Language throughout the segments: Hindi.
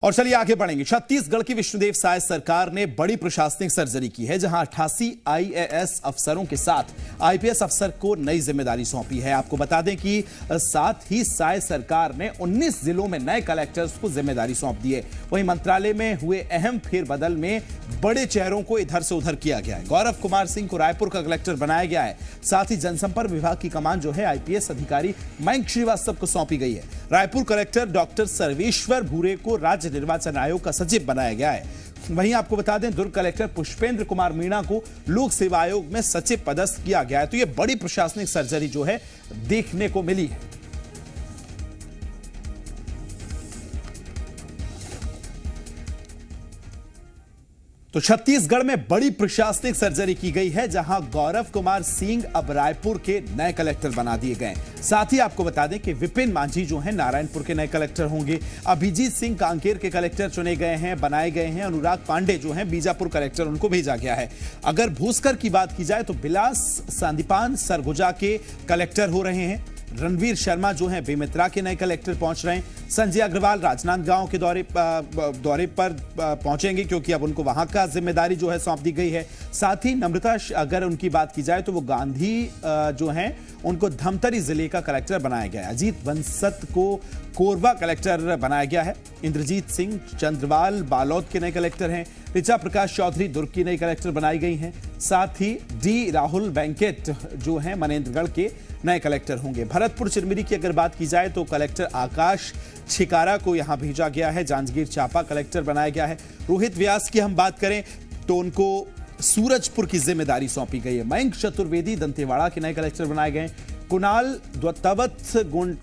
और चलिए आगे बढ़ेंगे। छत्तीसगढ़ की विष्णुदेव साय सरकार ने बड़ी प्रशासनिक सर्जरी की है, जहां 88 आईएएस अफसरों के साथ आईपीएस अफसर को नई जिम्मेदारी सौंपी है। आपको बता दें कि साथ ही साय सरकार ने 19 जिलों में नए कलेक्टर्स को जिम्मेदारी सौंप दी है। वहीं मंत्रालय में हुए अहम फेरबदल में बड़े चेहरों को इधर से उधर किया गया है। गौरव कुमार सिंह को रायपुर का कलेक्टर बनाया गया है। साथ ही जनसंपर्क विभाग की कमान जो है आईपीएस अधिकारी मयंक श्रीवास्तव को सौंपी गई है। रायपुर कलेक्टर डॉक्टर सर्वेश्वर भूरे को राज्य निर्वाचन आयोग का सचिव बनाया गया है। वहीं आपको बता दें दुर्ग कलेक्टर पुष्पेंद्र कुमार मीणा को लोक सेवा आयोग में सचिव पदस्थ किया गया है। तो यह बड़ी प्रशासनिक सर्जरी जो है देखने को मिली है। तो छत्तीसगढ़ में बड़ी प्रशासनिक सर्जरी की गई है, जहां गौरव कुमार सिंह अब रायपुर के नए कलेक्टर बना दिए गए। साथ ही आपको बता दें कि विपिन मांझी जो हैं नारायणपुर के नए कलेक्टर होंगे। अभिजीत सिंह कांकेर के कलेक्टर चुने गए हैं, बनाए गए हैं। अनुराग पांडे जो हैं बीजापुर कलेक्टर, उनको भेजा गया है। अगर भूस्कर की बात की जाए तो बिलास संदीपान सरगुजा के कलेक्टर हो रहे हैं। रणवीर शर्मा जो हैं बेमित्रा के नए कलेक्टर पहुंच रहे हैं। संजय अग्रवाल राजनांदगांव के दौरे पर पहुंचेंगे, क्योंकि अब उनको वहां का जिम्मेदारी जो है सौंप दी गई है। साथ ही नम्रता, अगर उनकी बात की जाए तो वो गांधी जो हैं उनको धमतरी जिले का कलेक्टर बनाया गया है। अजीत बंसत को कोरबा कलेक्टर बनाया गया है। इंद्रजीत सिंह चंद्रवाल बालोद के नए कलेक्टर हैं। ऋचा प्रकाश चौधरी दुर्ग की नई कलेक्टर बनाई गई हैं। साथ ही डी राहुल वेंकट जो हैं मनेन्द्रगढ़ के नए कलेक्टर होंगे। भरतपुर चिरमिरी की अगर बात की जाए तो कलेक्टर आकाश छिकारा को यहां भेजा गया है। जांजगीर चांपा कलेक्टर बनाया गया है। रोहित व्यास की हम बात करें तो उनको सूरजपुर की जिम्मेदारी सौंपी गई है। मयंक चतुर्वेदी दंतेवाड़ा के नए कलेक्टर बनाए गए। कुणाल द्वतवत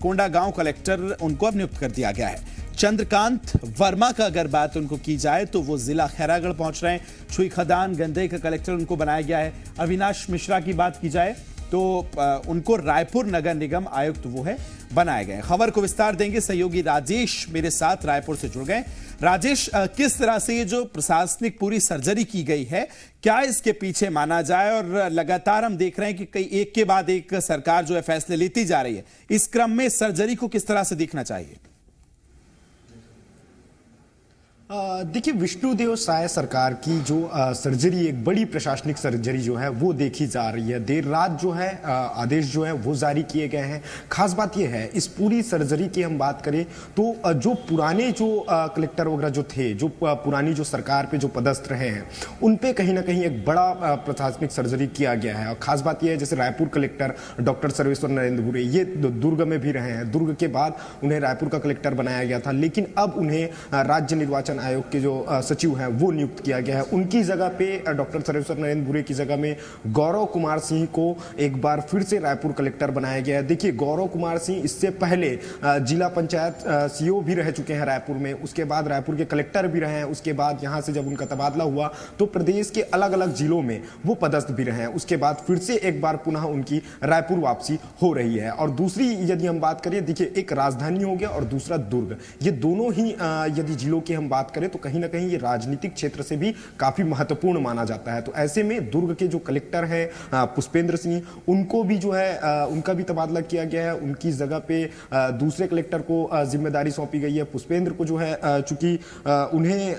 कोंडागांव कलेक्टर उनको अब नियुक्त कर दिया गया है। चंद्रकांत वर्मा का अगर बात उनको की जाए तो वो जिला खैरागढ़ पहुंच रहे हैं। छुई खदान गंदई का कलेक्टर उनको बनाया गया है। अविनाश मिश्रा की बात की जाए तो उनको रायपुर नगर निगम आयुक्त वो है बनाए गए। खबर को विस्तार देंगे सहयोगी राजेश मेरे साथ रायपुर से जुड़ गए। राजेश, किस तरह से ये जो प्रशासनिक पूरी सर्जरी की गई है, क्या इसके पीछे माना जाए? और लगातार हम देख रहे हैं कि कई एक के बाद एक सरकार जो है फैसले लेती जा रही है, इस क्रम में सर्जरी को किस तरह से देखना चाहिए? देखिए, विष्णुदेव साय सरकार की जो सर्जरी, एक बड़ी प्रशासनिक सर्जरी जो है वो देखी जा रही है। देर रात जो है आदेश जो है वो जारी किए गए हैं। खास बात ये है, इस पूरी सर्जरी की हम बात करें तो जो पुराने जो कलेक्टर वगैरह जो थे, जो पुरानी जो सरकार पे जो पदस्थ रहे हैं, उन पे कहीं ना कहीं एक बड़ा प्रशासनिक सर्जरी किया गया है। और खास बात यह है, जैसे रायपुर कलेक्टर डॉक्टर सर्वेश्वर नरेंद्र भूरे, ये दुर्ग में भी रहे हैं। दुर्ग के बाद उन्हें रायपुर का कलेक्टर बनाया गया था, लेकिन अब उन्हें राज्य निर्वाचन आयोग के जो सचिव हैं वो नियुक्त किया गया है। उनकी जगह पे डॉक्टर सर्वेश्वर नरेंद्र भूरे की जगह में गौरव कुमार सिंह को एक बार फिर से रायपुर कलेक्टर बनाया गया है। देखिए, गौरव कुमार सिंह इससे पहले जिला पंचायत सीओ भी रह चुके हैं रायपुर में, उसके बाद रायपुर के कलेक्टर भी रहे हैं। उसके बाद यहां से जब उनका तबादला हुआ तो प्रदेश के अलग अलग जिलों में वो पदस्थ भी रहे हैं। उसके बाद फिर से एक बार पुनः उनकी रायपुर वापसी हो रही है। और दूसरी यदि हम बात करें, देखिए, एक राजधानी हो गया और दूसरा दुर्ग, ये दोनों ही यदि जिलों की हम बात करें तो कहीं ना कहीं ये राजनीतिक क्षेत्र से भी काफी महत्वपूर्ण माना जाता है। तो ऐसे में दुर्ग के जो कलेक्टर हैं पुष्पेंद्र सिंह, उनको भी जो है उनका भी तबादला किया गया है। उनकी जगह पे दूसरे कलेक्टर को जिम्मेदारी सौंपी गई है। पुष्पेंद्र को जो है चूंकि उन्हें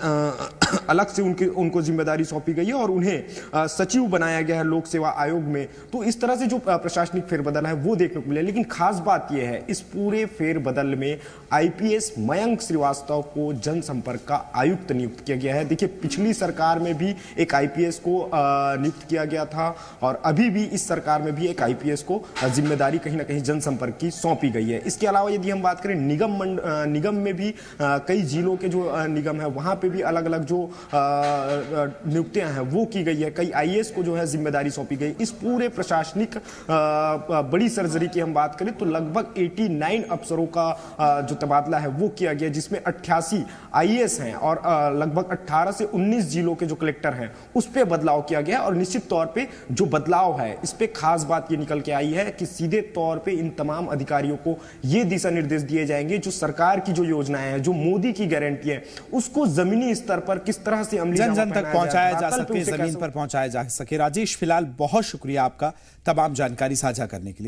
अलग से उनको जिम्मेदारी सौंपी गई है और उन्हें सचिव बनाया गया है लोक सेवा आयोग में। तो इस तरह से जो प्रशासनिक फेरबदल है वो देखने को मिला। लेकिन खास बात यह है, इस पूरे फेरबदल में आईपीएस मयंक श्रीवास्तव को जनसंपर्क का आयुक्त नियुक्त किया गया है। देखिए, पिछली सरकार में भी एक आईपीएस को नियुक्त किया गया था और अभी भी इस सरकार में भी एक आईपीएस को जिम्मेदारी कहीं ना कहीं जनसंपर्क की सौंपी गई है। इसके अलावा यदि हम बात करें निगम में भी कई जिलों के जो निगम है वहां पे भी अलग अलग जो नियुक्तियां हैं वो की गई है। कई आईएएस को जो है जिम्मेदारी सौंपी गई। इस पूरे प्रशासनिक बड़ी सर्जरी की हम बात करें तो लगभग 89 अफसरों का जो तबादला है वो किया गया, जिसमें 88 आईएएस हैं और लगभग 18 से 19 जिलों के जो कलेक्टर हैं उस पे बदलाव किया गया। और निश्चित तौर पे जो बदलाव है, इस पे खास बात ये निकल के आई है कि सीधे तौर पे इन तमाम अधिकारियों को ये दिशा निर्देश दिए जाएंगे, जो सरकार की जो योजनाएं हैं, जो मोदी की गारंटी है, उसको जमीनी स्तर पर किस तरह से अमली जन जन तक पहुंचाया जा सके, जमीन पर पहुंचाया जा सके। राजेश, फिलहाल बहुत शुक्रिया आपका तमाम जानकारी साझा करने के लिए।